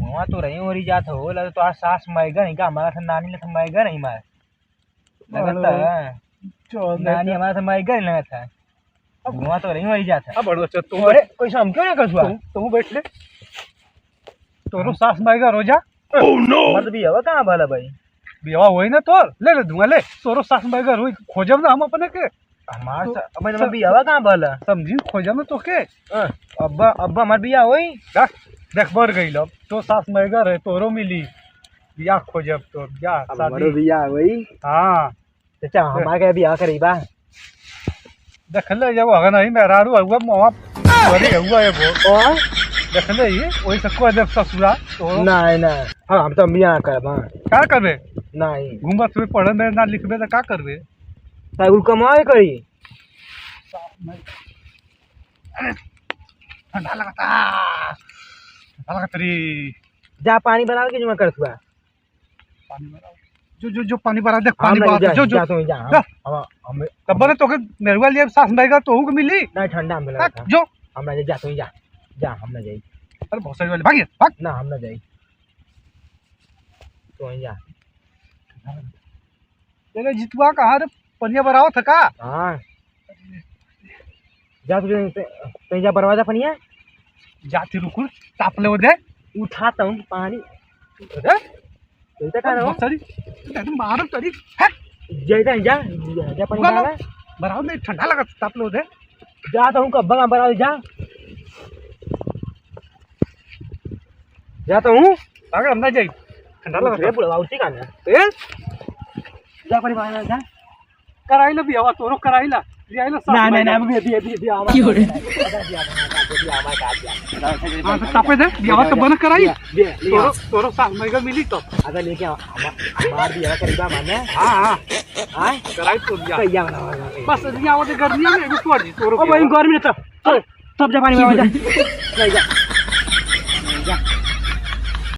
वहाँ तो रही और जात हो लगे तो आज सास मायगा नहीं का हमारा था नानी ने मायगा नहीं मार लगता है नानी हमारा था मायगा नहीं लगा था वहाँ तो रही और जात है। अब बड़ो अच्छा तू अरे कोई शाम क्यों ना कसुआ तू बैठ ले तोरो सास मायगा रोजा ओह नो मत भी हवा कहाँ भला भाई बियाह होई ना तो ले दूंगा ले तोरो सास मायगा रोई खोजब ना हम अपने के हमार अब मैं भी हवा कहाँ भला समझी खोजब ना तो के अब्बा अब्बा हमार बिया होई देख बर गई लब तो सास मायगा रहे तोरो मिली बियाह खोजब तो जा शादी बिया होई हां चाचा हमार के बिया करी बा देख ले जब अगर नहीं मेहरारू हुआ मोआ बड़ी हुआ है वो और देख ले ये वही से को देव ससुरा तो नहीं नहीं हम तो बिया करबा का करबे नहीं घूमत में पढ़े में ना लिखबे तो का करबे तागुल कमाए करी ठंडा लगता रे जा पानी बना के जो मैं करथुआ पानी भरा जो पानी भरा देख पानी भरा जो जा तो जा हम तब बने तो के मेरवा लिए सास मायगा तो को मिली नहीं ठंडा में लगा जो हमरा जा तो जा हम ना जाई अरे बहुत सारी वाले भाग भाग ना हम ना जाई तो जा तेरे जितवा कहाँ रे पनिया भराओ था का हां जा तो जा बरवाजा पनिया जाती रुकुल ताप ले दे उठाता हूँ पानी अरे तो का ना सरी एकदम मारो तरी जैसा जा जा पानी डाला भराओ नहीं ठंडा लगा ताप ले दे जाता हूँ कब बगा बराव जाता हूँ अगर हम ना जाई ठंडा लगा रे बुढ़वा उसी का ना ए जा पानी बगा जा कराइला भी हवा तोरो कराइला लियाइला सास ना ना भी आवा की हो रे हां तो तापे दे बियाह तो बन कराई तोरो सास मायगा मिली तो अगर लेके हमार बियाह करीबा माने हां हां हां कराई तो बियाह कैया बना बस बियाह वाले गर्मी में भी तोड़ दी तोरो ओ भाई गर्मी में तो सब जा पानी में जा नहीं जा